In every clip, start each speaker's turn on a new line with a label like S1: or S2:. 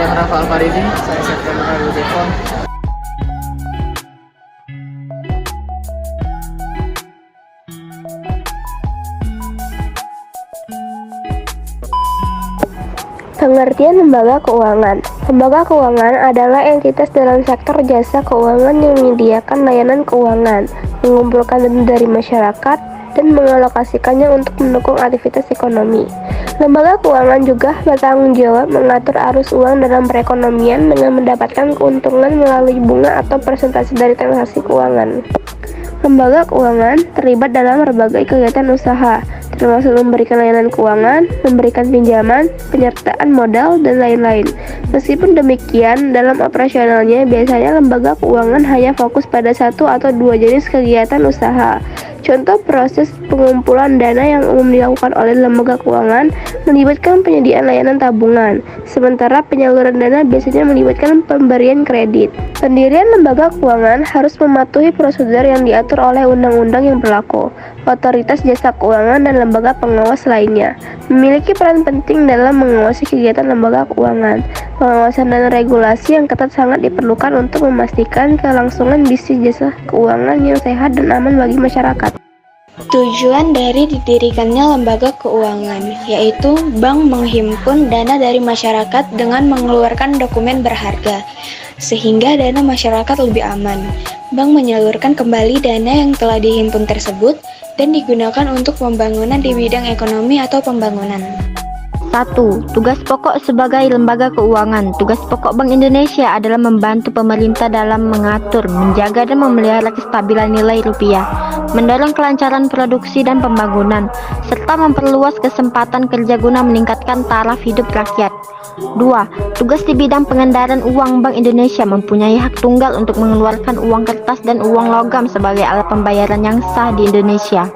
S1: Saya Rafa Alfaridi, saya September Depon.
S2: Pengertian lembaga keuangan. Lembaga keuangan adalah entitas dalam sektor jasa keuangan yang menyediakan layanan keuangan, mengumpulkan dana dari masyarakat, dan mengalokasikannya untuk mendukung aktivitas ekonomi. Lembaga keuangan juga bertanggung jawab mengatur arus uang dalam perekonomian dengan mendapatkan keuntungan melalui bunga atau persentase dari transaksi keuangan. Lembaga keuangan terlibat dalam berbagai kegiatan usaha, termasuk memberikan layanan keuangan, memberikan pinjaman, penyertaan modal, dan lain-lain. Meskipun demikian, dalam operasionalnya biasanya lembaga keuangan hanya fokus pada satu atau dua jenis kegiatan usaha. Contoh proses pengumpulan dana yang umum dilakukan oleh lembaga keuangan melibatkan penyediaan layanan tabungan, sementara penyaluran dana biasanya melibatkan pemberian kredit. Pendirian lembaga keuangan harus mematuhi prosedur yang diatur oleh undang-undang yang berlaku. Otoritas jasa keuangan dan lembaga pengawas lainnya memiliki peran penting dalam mengawasi kegiatan lembaga keuangan. Pengawasan dan regulasi yang ketat sangat diperlukan untuk memastikan kelangsungan bisnis jasa keuangan yang sehat dan aman bagi masyarakat.
S3: Tujuan dari didirikannya lembaga keuangan yaitu bank menghimpun dana dari masyarakat dengan mengeluarkan dokumen berharga, sehingga dana masyarakat lebih aman. Bank menyalurkan kembali dana yang telah dihimpun tersebut dan digunakan untuk pembangunan di bidang ekonomi atau pembangunan.
S4: 1. Tugas pokok sebagai lembaga keuangan. Tugas pokok Bank Indonesia adalah membantu pemerintah dalam mengatur, menjaga, dan memelihara kestabilan nilai rupiah, mendorong kelancaran produksi dan pembangunan, serta memperluas kesempatan kerja guna meningkatkan taraf hidup rakyat. 2. Tugas di bidang pengendalian uang. Bank Indonesia mempunyai hak tunggal untuk mengeluarkan uang kertas dan uang logam sebagai alat pembayaran yang sah di Indonesia.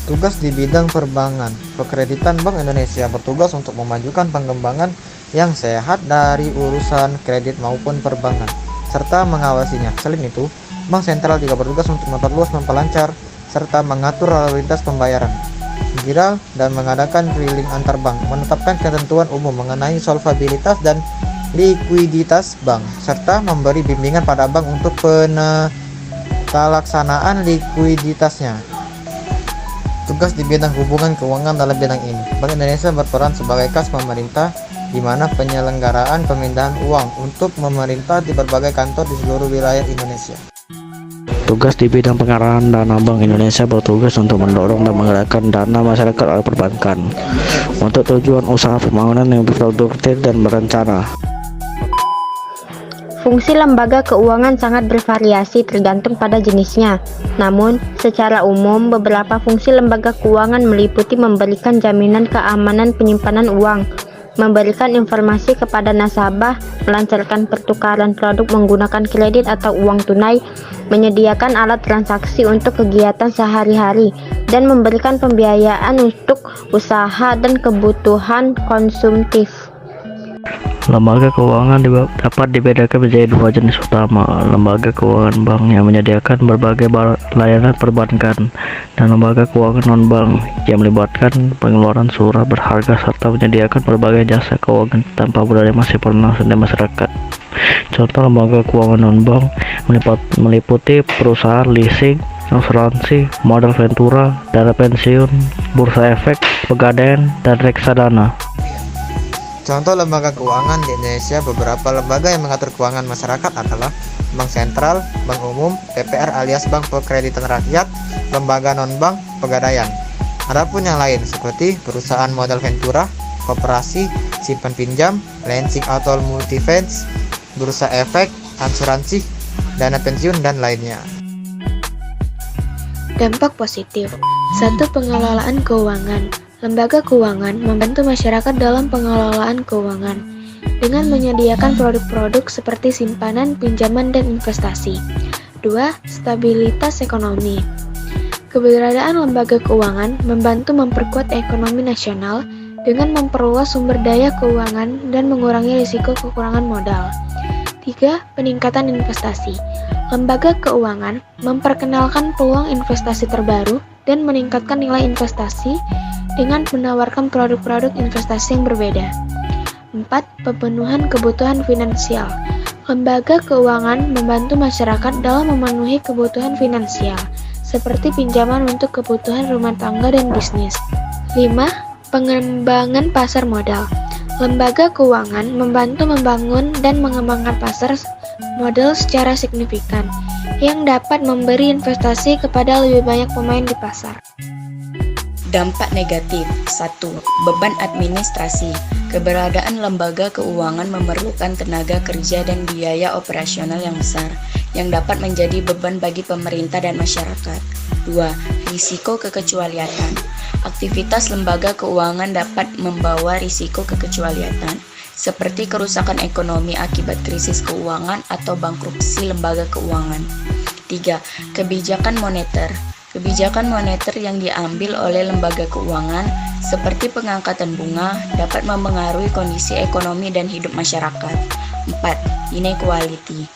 S1: Tugas di bidang perbankan. Pekreditan Bank Indonesia bertugas untuk memajukan pengembangan yang sehat dari urusan kredit maupun perbankan, serta mengawasinya. Selain itu, Bank Sentral juga bertugas untuk memperluas, memperlancar, serta mengatur lalu lintas pembayaran, viral, dan mengadakan drilling antar bank, menetapkan ketentuan umum mengenai solvabilitas dan likuiditas bank, serta memberi bimbingan pada bank untuk pelaksanaan likuiditasnya. Tugas di bidang hubungan keuangan dalam bidang ini. Bank Indonesia berperan sebagai kas pemerintah, di mana penyelenggaraan pemindahan uang untuk pemerintah di berbagai kantor di seluruh wilayah Indonesia.
S5: Tugas di bidang pengarahan dana. Bank Indonesia bertugas untuk mendorong dan menggerakkan dana masyarakat oleh perbankan untuk tujuan usaha pembangunan yang produktif dan berencana.
S4: Fungsi lembaga keuangan sangat bervariasi tergantung pada jenisnya. Namun, secara umum, beberapa fungsi lembaga keuangan meliputi memberikan jaminan keamanan penyimpanan uang, memberikan informasi kepada nasabah, melancarkan pertukaran produk menggunakan kredit atau uang tunai, menyediakan alat transaksi untuk kegiatan sehari-hari, dan memberikan pembiayaan untuk usaha dan kebutuhan konsumtif.
S5: Lembaga keuangan dapat dibedakan menjadi dua jenis utama: lembaga keuangan bank yang menyediakan berbagai layanan perbankan, dan lembaga keuangan non-bank yang melibatkan pengeluaran surat berharga serta menyediakan berbagai jasa keuangan tanpa modal yang masih pernah di masyarakat. Contoh lembaga keuangan non-bank meliputi perusahaan leasing, asuransi, modal ventura, dana pensiun, bursa efek, pegadaian, dan reksadana.
S1: Contoh lembaga keuangan di Indonesia. Beberapa lembaga yang mengatur keuangan masyarakat adalah Bank Sentral, Bank Umum, PPR alias Bank Perkreditan Rakyat, lembaga non-bank, pegadaian. Adapun yang lain seperti perusahaan modal ventura, koperasi, simpan pinjam, leasing atau multifinance, bursa efek, asuransi, dana pensiun, dan lainnya.
S3: Dampak positif. 1. Pengelolaan keuangan. Lembaga keuangan membantu masyarakat dalam pengelolaan keuangan dengan menyediakan produk-produk seperti simpanan, pinjaman, dan investasi. 2. Stabilitas ekonomi. Keberadaan lembaga keuangan membantu memperkuat ekonomi nasional dengan memperluas sumber daya keuangan dan mengurangi risiko kekurangan modal. 3. Peningkatan investasi. Lembaga keuangan memperkenalkan peluang investasi terbaru dan meningkatkan nilai investasi dengan menawarkan produk-produk investasi yang berbeda. 4. Pemenuhan kebutuhan finansial. Lembaga keuangan membantu masyarakat dalam memenuhi kebutuhan finansial, seperti pinjaman untuk kebutuhan rumah tangga dan bisnis. 5. Pengembangan pasar modal. Lembaga keuangan membantu membangun dan mengembangkan pasar modal secara signifikan, yang dapat memberi investasi kepada lebih banyak pemain di pasar.
S6: Dampak negatif. 1. Beban administrasi. Keberadaan lembaga keuangan memerlukan tenaga kerja dan biaya operasional yang besar, yang dapat menjadi beban bagi pemerintah dan masyarakat. 2. Risiko kekecualian. Aktivitas lembaga keuangan dapat membawa risiko kekecualian, seperti kerusakan ekonomi akibat krisis keuangan atau bankruptsi lembaga keuangan. 3. Kebijakan moneter. Kebijakan moneter yang diambil oleh lembaga keuangan, seperti pengangkatan bunga, dapat mempengaruhi kondisi ekonomi dan hidup masyarakat. 4. Inequality.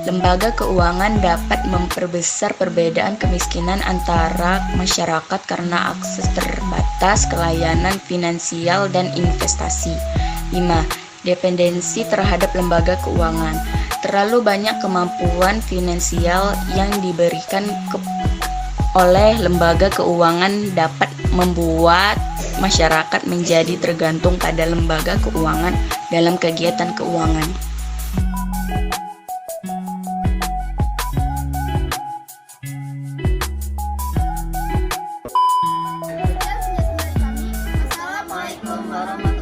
S6: Lembaga keuangan dapat memperbesar perbedaan kemiskinan antara masyarakat karena akses terbatas ke layanan finansial dan investasi. 5. Dependensi terhadap lembaga keuangan. Terlalu banyak kemampuan finansial yang diberikan oleh lembaga keuangan dapat membuat masyarakat menjadi tergantung pada lembaga keuangan dalam kegiatan keuangan.
S7: Assalamualaikum warahmatullahi wabarakatuh.